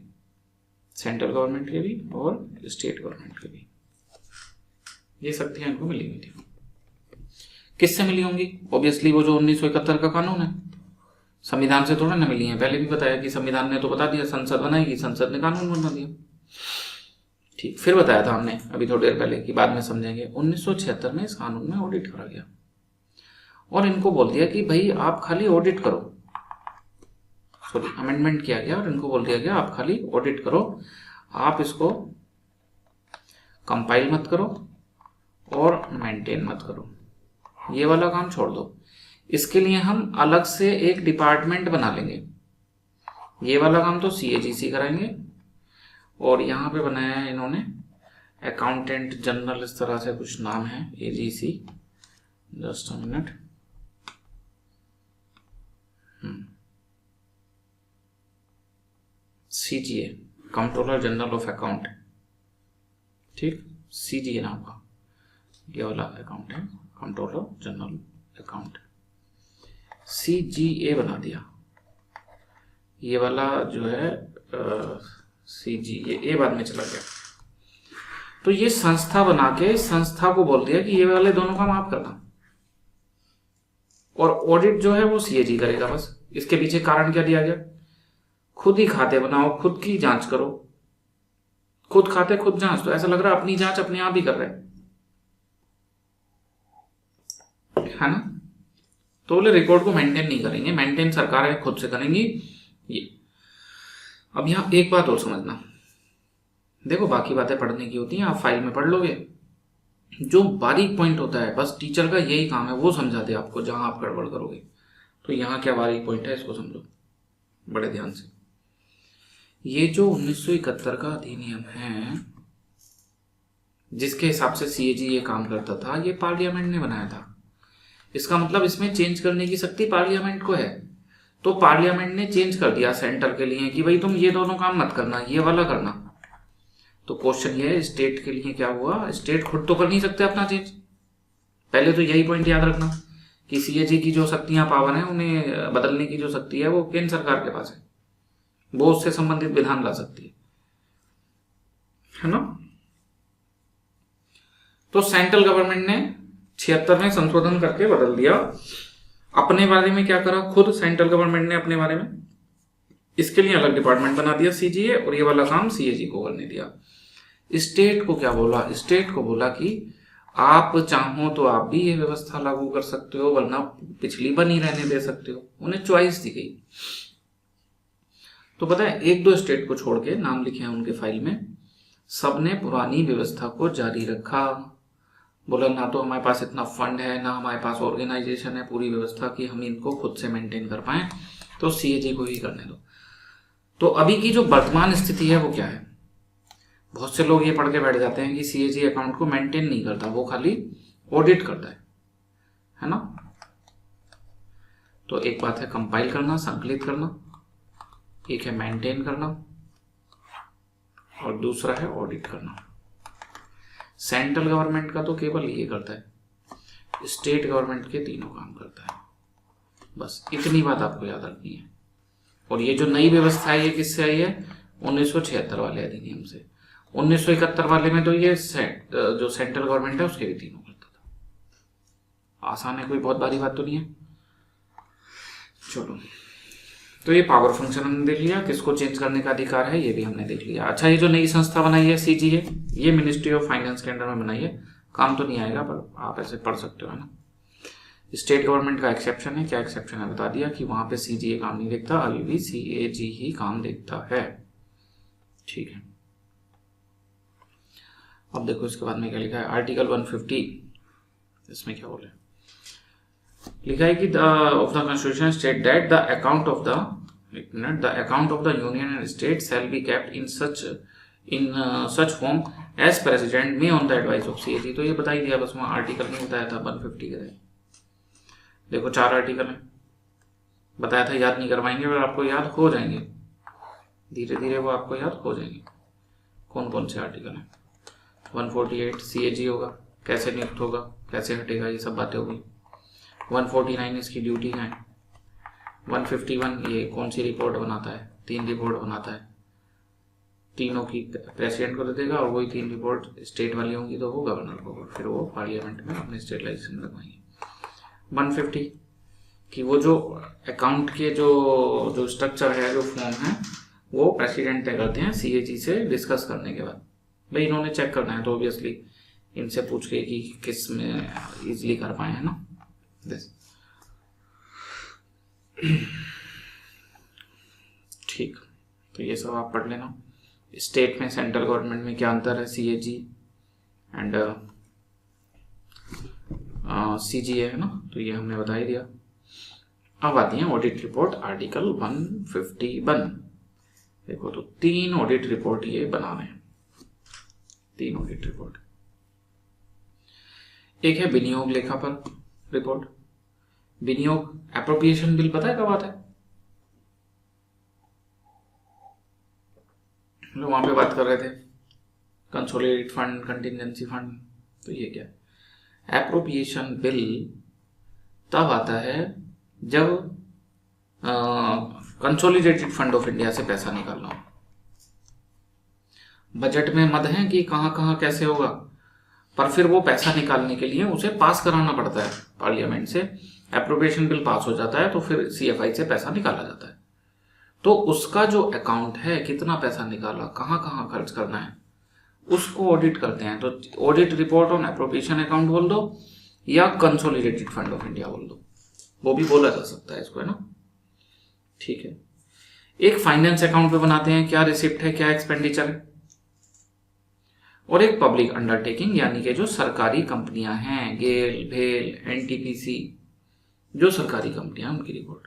सेंट्रल गवर्नमेंट के भी और स्टेट गवर्नमेंट के भी। ये शक्तियां इनको मिली हुई थी। किससे मिली होंगी? ऑब्वियसली वो जो 1971 का कानून है, संविधान से थोड़ा ना मिली है। पहले भी बताया कि संविधान ने तो बता दिया संसद बनाएगी, संसद ने कानून बना दिया। ठीक, फिर बताया था हमने अभी थोड़ी देर पहले कि बाद में समझेंगे, 1976 में इस कानून में ऑडिट करा गया और इनको बोल दिया कि भाई आप खाली ऑडिट करो, सॉरी अमेंडमेंट किया गया और इनको बोल दिया गया आप खाली ऑडिट करो, आप इसको कंपाइल मत करो और मेंटेन मत करो, ये वाला काम छोड़ दो। इसके लिए हम अलग से एक डिपार्टमेंट बना लेंगे, ये वाला काम तो CAGC कराएंगे। और यहाँ पे बनाया है इन्होंने अकाउंटेंट जनरल, इस तरह से कुछ नाम है, AGC, just a minute, CGA, controller general of account. ठीक, CGA नाम का ये वाला अकाउंट है, कंट्रोलर जनरल अकाउंट, CGA बना दिया। ये वाला जो है CGA, ये बाद में चला गया। तो ये संस्था बना के संस्था को बोल दिया कि ये वाले दोनों काम आप करना, और ऑडिट जो है वो CAG करेगा बस। इसके पीछे कारण क्या दिया गया? खुद ही खाते बनाओ, खुद की जांच करो, खुद खाते खुद जांच। तो ऐसा लग रहा है अपनी जांच अपने आप ही कर रहे है ना। तो बोले रिकॉर्ड को मेंटेन नहीं करेंगे, मेंटेन सरकार खुद से करेंगी ये। अब यहां एक बात और समझना, देखो बाकी बातें पढ़ने की होती हैं, आप फाइल में पढ़ लोगे, जो बारीक पॉइंट होता है बस टीचर का यही काम है, वो समझा दे आपको जहां आप गड़बड़ करोगे। तो यहाँ क्या बारीक पॉइंट है इसको समझो बड़े ध्यान से। ये जो 1971 का अधिनियम है जिसके हिसाब से CAG ये काम करता था, ये पार्लियामेंट ने बनाया था। इसका मतलब इसमें चेंज करने की शक्ति पार्लियामेंट को है। तो पार्लियामेंट ने चेंज कर दिया सेंटर के लिए कि भाई तुम ये दोनों काम मत करना, ये वाला करना। तो क्वेश्चन ये है, स्टेट के लिए क्या हुआ? स्टेट खुद तो कर नहीं सकते अपना चेंज। पहले तो यही पॉइंट याद रखना कि CAG की जो शक्तियां, पावर है, उन्हें बदलने की जो शक्ति है वो केंद्र सरकार के पास है, वो उससे संबंधित विधान ला सकती है ना। तो सेंट्रल गवर्नमेंट ने 76 में संशोधन करके बदल दिया। अपने बारे में क्या करा खुद सेंट्रल गवर्नमेंट ने अपने बारे में? इसके लिए अलग डिपार्टमेंट बना दिया CGA, और ये वाला काम CAG को करने दिया। स्टेट को क्या बोला? स्टेट को बोला कि आप चाहो तो आप भी ये व्यवस्था लागू कर सकते हो, वरना पिछली बनी रहने दे सकते हो। उन्हें चॉइस दी गई। तो पता है, एक दो स्टेट को छोड़ के, नाम लिखे हैं उनके फाइल में, सबने पुरानी व्यवस्था को जारी रखा। बोला ना तो हमारे पास इतना फंड है, ना हमारे पास ऑर्गेनाइजेशन है पूरी व्यवस्था की हम इनको खुद से मेंटेन कर पाए, तो CAG को ही करने दो। तो अभी की जो वर्तमान स्थिति है वो क्या है? बहुत से लोग ये पढ़ के बैठ जाते हैं कि सीएजी अकाउंट को मेंटेन नहीं करता, वो खाली ऑडिट करता है ना। तो एक बात है कंपाइल करना, संकलित करना, एक है मेंटेन करना और दूसरा है ऑडिट करना। सेंट्रल गवर्नमेंट का तो केवल ये करता है, स्टेट गवर्नमेंट के तीनों काम करता है। बस इतनी बात आपको याद रखनी है। और ये जो नई व्यवस्था है ये किससे आई है? 1976 वाले अधिनियम से। 1971 वाले में तो ये जो सेंट्रल गवर्नमेंट है उसके भी तीनों करता था। आसान है, कोई बहुत भारी बात तो नहीं है। चलो, तो ये पावर फंक्शन हमने देख लिया, किसको चेंज करने का अधिकार है ये भी हमने देख लिया। अच्छा, ये जो नई संस्था बनाई है सीजीए, ये मिनिस्ट्री ऑफ फाइनेंस के अंडर में बनाई है। काम तो नहीं आएगा पर आप ऐसे पढ़ सकते हो, है ना। स्टेट गवर्नमेंट का एक्सेप्शन है, क्या एक्सेप्शन है बता दिया कि वहां पे सीजीए काम नहीं देखता, अभी भी सीएजी ही काम देखता है। ठीक है, अब देखो इसके बाद में क्या लिखा है, आर्टिकल 150, इसमें क्या बोले, लिखा है कि of the constitution state that the account of the union and state shall be kept in such form as president may on the advice of CAG. तो ये बता ही दिया, बस वहाँ आर्टिकल नहीं बताया था 150 के। देखो 4 आर्टिकल हैं, बताया था याद नहीं करवाएंगे और आपको याद हो जाएंगे, धीरे धीरे वो आपको याद हो जाएंगे। कौन कौन से आर्टिकल हैं? 148 सीएजी होगा, कैसे नियुक्त होगा, कैसे हटेगा, ये सब बातें होगी। 149 इसकी ड्यूटी है। 151 ये कौन सी रिपोर्ट बनाता है, 3 रिपोर्ट बनाता है, तीनों की प्रेसिडेंट को दे देगा और वही 3 रिपोर्ट स्टेट वाली होंगी तो वो गवर्नर को, फिर वो पार्लियामेंट में अपने स्टेट लेजिस्लेशन लगवाएंगे। 150 कि वो जो अकाउंट के जो स्ट्रक्चर है, जो फॉर्म है, वो प्रेसिडेंट तय करते हैं सीएजी से डिस्कस करने के बाद। भाई इन्होंने चेक करना है तो ऑब्वियसली इनसे पूछ के कि किस में इजीली कर पाए, है ना। ठीक, तो ये सब आप पढ़ लेना। स्टेट में, सेंट्रल गवर्नमेंट में क्या अंतर है, सीएजी एंड सीजीए, है ना। तो ये हमने बता ही दिया। अब आती है ऑडिट रिपोर्ट, आर्टिकल 151। देखो तो 3 ऑडिट रिपोर्ट ये बनाने हैं, 3 ऑडिट रिपोर्ट। एक है विनियोग लेखापल रिपोर्ट। विनियोग एप्रोप्रिएशन बिल पता है कब आता है? हम लोग वहां पे बात कर रहे थे कंसोलिडेटेड फंड, कंटिजेंसी फंड। तो ये क्या है? एप्रोप्रिएशन बिल तब आता है जब कंसोलिडेटेड फंड ऑफ इंडिया से पैसा निकालना हो। बजट में मद है कि कहां कहां कैसे होगा, पर फिर वो पैसा निकालने के लिए उसे पास कराना पड़ता है पार्लियामेंट से। एप्रोप्रिएशन बिल पास हो जाता है तो फिर सीएफआई से पैसा निकाला जाता है। तो उसका जो अकाउंट है, कितना पैसा निकाला, कहां कहां खर्च करना है, उसको ऑडिट करते हैं। तो audit report on appropriation account बोल दो या कंसोलिडेटेड फंड ऑफ इंडिया बोल दो, वो भी बोला जा सकता है इसको, है ना। ठीक है, एक फाइनेंस अकाउंट पे बनाते हैं, क्या रिसिप्ट है, क्या एक्सपेंडिचर है। और एक पब्लिक अंडरटेकिंग यानी कि जो सरकारी कंपनियां हैं, गेल, भेल, एनटीपीसी, जो सरकारी कंपनियां, उनकी रिपोर्ट।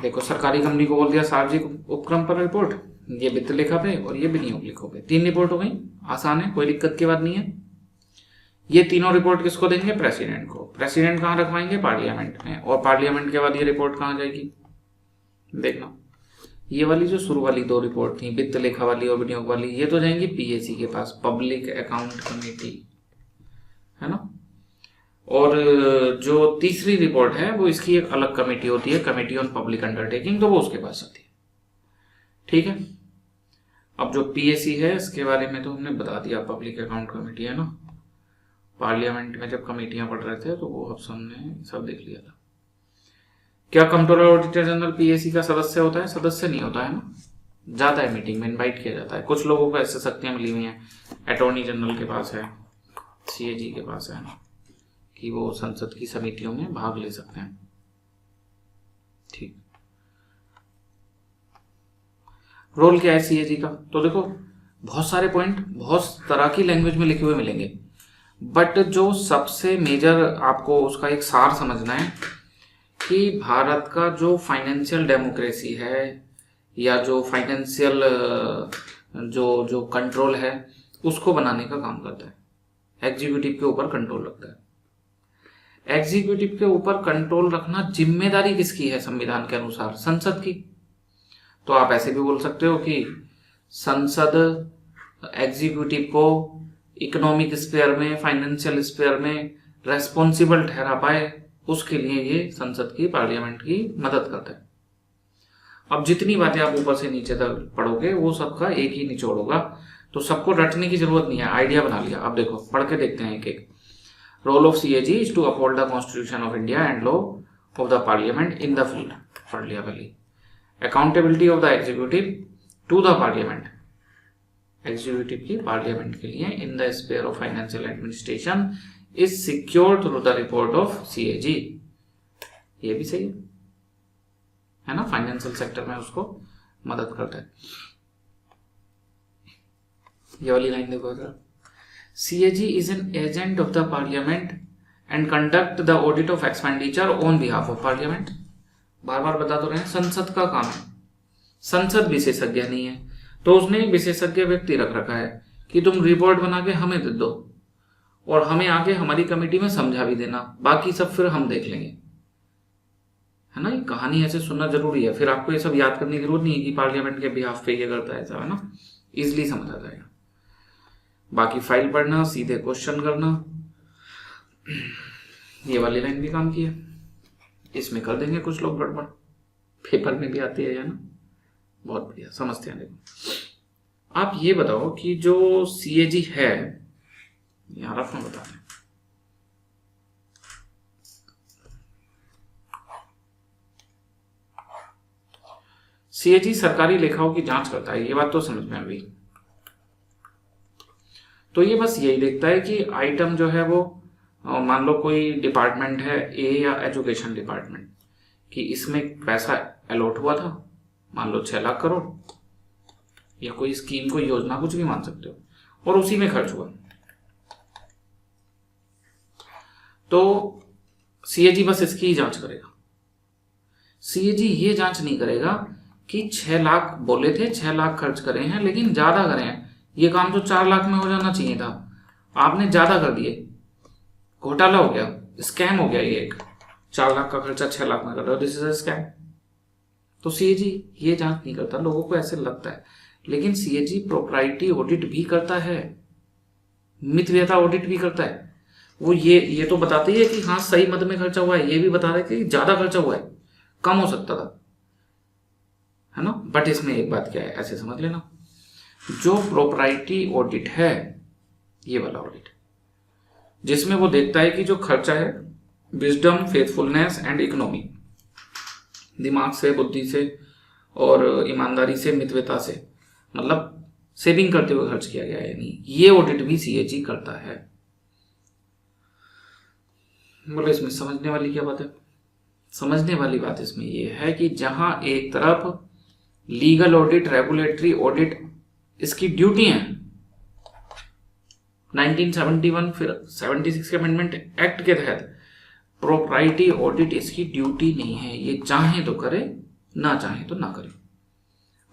देखो सरकारी कंपनी को बोल दिया सार्वजनिक उपक्रम पर रिपोर्ट, ये वित्त लेखा पे और ये विनियोग लेखा पे। 3 रिपोर्ट हो गई, आसान है, कोई दिक्कत की बात नहीं है। ये तीनों रिपोर्ट किसको देंगे? प्रेसिडेंट को। प्रेसिडेंट कहाँ रखवाएंगे? पार्लियामेंट में। और पार्लियामेंट के बाद ये रिपोर्ट कहाँ जाएगी? देखना, ये वाली जो शुरू वाली 2 रिपोर्ट थी, वित्त लेखा वाली और विनियोग वाली, ये तो जाएंगी पीएसी के पास, पब्लिक अकाउंट कमेटी, है ना। और जो तीसरी रिपोर्ट है वो इसकी एक अलग कमेटी होती है, कमेटी ऑन पब्लिक अंडरटेकिंग, तो वो उसके पास आती है। ठीक है, अब जो पीएसी है इसके बारे में तो हमने बता दिया, पब्लिक अकाउंट कमेटी, है ना। पार्लियामेंट में जब कमेटियां पढ़ रहे थे तो वो ऑप्शन ने सब देख लिया था। क्या कंट्रोलर ऑडिटर जनरल पीएसी का सदस्य होता है? सदस्य नहीं होता है ना, जाता है मीटिंग में, इनवाइट किया जाता है। कुछ लोगों को ऐसे शक्तियां मिली हुई हैं, अटॉर्नी जनरल के पास है, सीएजी के पास है ना, कि वो संसद की समितियों में भाग ले सकते हैं। ठीक, रोल क्या है सीएजी का? तो देखो बहुत सारे पॉइंट बहुत तरह की लैंग्वेज में लिखे हुए मिलेंगे, बट जो सबसे मेजर आपको उसका एक सार समझना है कि भारत का जो फाइनेंशियल डेमोक्रेसी है या जो फाइनेंशियल जो जो कंट्रोल है उसको बनाने का काम करता है। एग्जीक्यूटिव के ऊपर कंट्रोल रखता है। एग्जीक्यूटिव के ऊपर कंट्रोल रखना जिम्मेदारी किसकी है संविधान के अनुसार? संसद की। तो आप ऐसे भी बोल सकते हो कि संसद एग्जीक्यूटिव को इकोनॉमिक स्फीयर में, फाइनेंशियल स्फीयर में रेस्पॉन्सिबल ठहरा पाए, उसके लिए ये संसद की, पार्लियामेंट की मदद करता है। अब जितनी बातें आप ऊपर से नीचे तक पढ़ोगे वो सबका एक ही निचोड़ होगा, तो सबको रटने की जरूरत नहीं है, आइडिया बना लिया। अब देखो पढ़ के देखते हैं एक एक। Role of CAG is to uphold the constitution of India and law of the parliament in the field, पढ़ लिया पहले। Accountability of the executive to the parliament, executive की पार्लियामेंट के लिए in the sphere of financial administration is secure through the report of CAG। ये भी सही है ना, फाइनेंशियल सेक्टर में उसको मदद करता है। ये वाली लाइन देखो जरा, CAG is an agent of the parliament and conduct the audit of expenditure on behalf of parliament. बार बार बता तो रहे हैं, संसद का काम है। संसद विशेषज्ञ नहीं है, तो उसने विशेषज्ञ व्यक्ति रख रखा है कि तुम रिपोर्ट बना के हमें दे दो और हमें आके हमारी कमेटी में समझा भी देना, बाकी सब फिर हम देख लेंगे, है ना। ये कहानी ऐसे सुनना जरूरी है, फिर आपको ये सब याद करने की जरूरत नहीं है कि पार्लियामेंट के बिहाफ पे ये करता है, ऐसा है ना, इजिली समझ आ जाएगा। बाकी फाइल पढ़ना, सीधे क्वेश्चन करना, ये वाली लाइन भी काम की है। इसमें कर देंगे कुछ लोग गड़बड़, पेपर में भी आती है ना, बहुत बढ़िया, समझते हैं। देखो आप ये बताओ कि जो CAG है, यहां रखना बता दें, CAG सरकारी लेखाओं की जांच करता है, ये बात तो समझ में आ गई। तो ये बस यही देखता है कि आइटम जो है वो, मान लो कोई डिपार्टमेंट है A या एजुकेशन डिपार्टमेंट, कि इसमें पैसा अलॉट हुआ था, मान लो 6 लाख करोड़, या कोई स्कीम, कोई योजना, कुछ भी मान सकते हो, और उसी में खर्च हुआ। तो CAG बस इसकी ही जांच करेगा। CAG ये जांच नहीं करेगा कि 6 लाख बोले थे, 6 लाख खर्च करे हैं, लेकिन ज्यादा करे हैं, ये काम तो 4 लाख में हो जाना चाहिए था, आपने ज्यादा कर दिए, घोटाला हो गया, स्कैम हो गया, ये एक 4 लाख का खर्चा 6 लाख में कर रहे हो, दिस इज अ स्कैम। तो CAG ये जांच नहीं करता, लोगों को ऐसे लगता है, लेकिन CAG प्रोप्राइटी ऑडिट भी करता है, मितव्ययता ऑडिट भी करता है। वो ये तो बताते ही है कि हाँ सही मद में खर्चा हुआ है, ये भी बता रहे कि ज्यादा खर्चा हुआ है, कम हो सकता था, है ना। बट इसमें एक बात क्या है, ऐसे समझ लेना, जो प्रोप्राइटी ऑडिट है, ये वाला ऑडिट, जिसमें वो देखता है कि जो खर्चा है विजडम, फेथफुलनेस एंड इकोनॉमी, दिमाग से, बुद्धि से और ईमानदारी से, मितव्यता से, मतलब सेविंग करते हुए खर्च किया गया है, नहीं, ये ऑडिट भी CAG करता है। बोले इसमें समझने वाली क्या बात है? समझने वाली बात इसमें ये है कि जहां एक तरफ लीगल ऑडिट, रेगुलेटरी ऑडिट इसकी ड्यूटी है, 1971 फिर 76 के अमेंडमेंट एक्ट के तहत प्रोप्राइटी ऑडिट इसकी ड्यूटी नहीं है, ये चाहे तो करे, ना चाहे तो ना करे।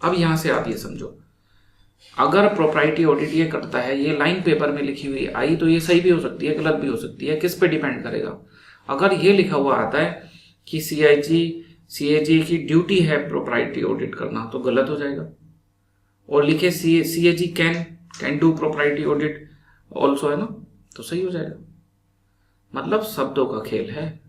अब यहां से आप ये समझो, अगर प्रोप्राइटी ऑडिट ये करता है, ये लाइन पेपर में लिखी हुई आई, तो ये सही भी हो सकती है, गलत भी हो सकती है, किस पे डिपेंड करेगा। अगर ये लिखा हुआ आता है कि CAG की ड्यूटी है प्रोप्राइटी ऑडिट करना, तो गलत हो जाएगा। और लिखे CAG can do propriety audit also, है ना, तो सही हो जाएगा। मतलब शब्दों का खेल है,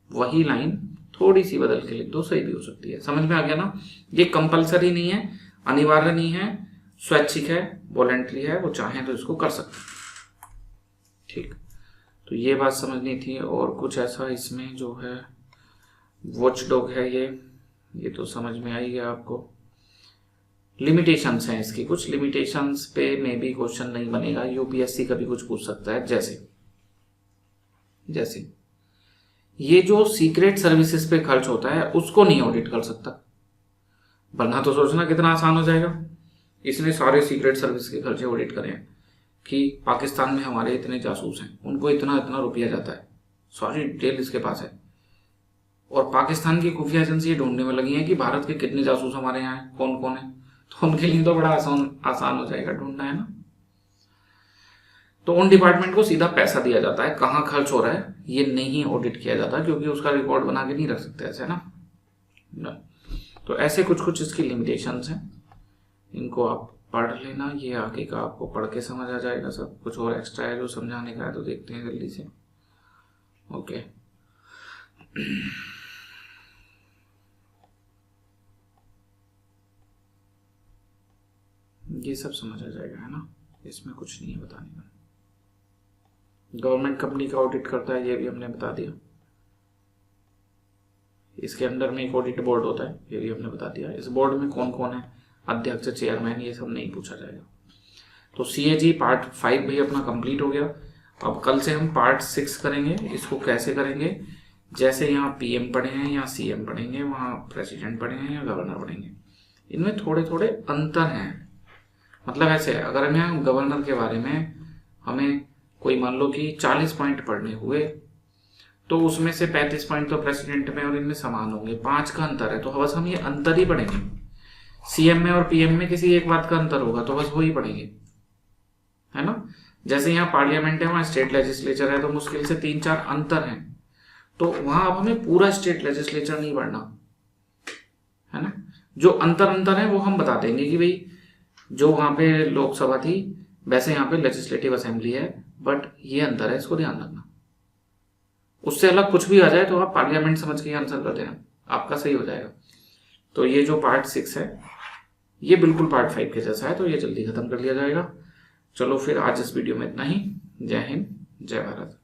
वही लाइन थोड़ी सी बदल के लिख दो, सही भी हो सकती है। समझ में आ गया ना। ये कंपलसरी नहीं है, अनिवार्य नहीं है, स्वैच्छिक है, वॉलेंट्री है, वो चाहें तो इसको कर सकते हैं। ठीक, तो ये बात समझनी थी। और कुछ ऐसा इसमें जो है वॉचडॉग है, ये तो समझ में आई है आपको। लिमिटेशंस हैं इसकी, कुछ लिमिटेशंस पे में भी क्वेश्चन नहीं बनेगा, UPSC कभी कुछ पूछ सकता है। जैसे ये जो सीक्रेट सर्विसेज पे खर्च होता है उसको नहीं ऑडिट कर सकता, वरना तो सोचना कितना आसान हो जाएगा। इसने सारे सीक्रेट सर्विस के खर्चे ऑडिट करे हैं कि पाकिस्तान में हमारे इतने जासूस हैं, उनको इतना इतना रुपया जाता है, सारी डिटेल इसके पास है, और पाकिस्तान की खुफिया एजेंसी ये ढूंढने में लगी है कि भारत के कितने जासूस हमारे यहाँ हैं, कौन कौन है। तो उनके लिए तो बड़ा आसान हो जाएगा ढूंढना, है ना। तो उन डिपार्टमेंट को सीधा पैसा दिया जाता है, कहाँ खर्च हो रहा है ये नहीं ऑडिट किया जाता, क्योंकि उसका रिकॉर्ड बना के नहीं रख सकते ऐसे ना। तो ऐसे कुछ कुछ इसकी लिमिटेशंस हैं, इनको आप पढ़ लेना, ये आगे का आपको पढ़ के समझ आ जाएगा सब। कुछ और एक्स्ट्रा है जो समझाने का है तो देखते हैं जल्दी से। ओके, ये सब समझ आ जाएगा, है ना, इसमें कुछ नहीं है बताने का। गवर्नमेंट कंपनी का ऑडिट करता है ये भी हमने बता दिया, इसके अंडर में एक ऑडिट बोर्ड होता है ये भी हमने बता दिया। इस बोर्ड में कौन कौन है, अध्यक्ष, चेयरमैन, ये सब नहीं पूछा जाएगा। तो CAG पार्ट 5 भी अपना कंप्लीट हो गया। अब कल से हम पार्ट 6 करेंगे। इसको कैसे करेंगे, जैसे यहाँ PM पढ़े हैं, यहाँ CM पढ़ेंगे, वहाँ प्रेसिडेंट पढ़े हैं या गवर्नर पढ़ेंगे, इनमें थोड़े थोड़े अंतर हैं। मतलब ऐसे अगर हम यहाँ गवर्नर के बारे में हमें कोई मान लो कि 40 पॉइंट पढ़ने हुए, तो उसमें से 35 पॉइंट तो प्रेसिडेंट में और इनमें समान होंगे, 5 का अंतर है, तो बस हम ये अंतर ही पढ़ेंगे। CM में और PM में किसी एक बात का अंतर होगा तो बस वही पढ़ेंगे, है ना। जैसे यहाँ पार्लियामेंट है, वहाँ स्टेट लेजिस्लेचर है, तो मुश्किल से 3-4 अंतर हैं, तो वहां अब हमें पूरा स्टेट लेजिस्लेचर नहीं पढ़ना, है ना। जो अंतर है वो हम बता देंगे कि भाई जो वहां पे लोकसभा थी वैसे यहाँ पे लेजिस्लेटिव असेंबली है, बट ये अंतर है, इसको ध्यान रखना। उससे अलग कुछ भी आ जाए तो आप पार्लियामेंट समझ के आंसर कर देना, आपका सही हो जाएगा। तो ये जो पार्ट 6 है ये बिल्कुल पार्ट 5 के जैसा है, तो ये जल्दी खत्म कर लिया जाएगा। चलो फिर आज इस वीडियो में इतना ही। जय हिंद, जय भारत।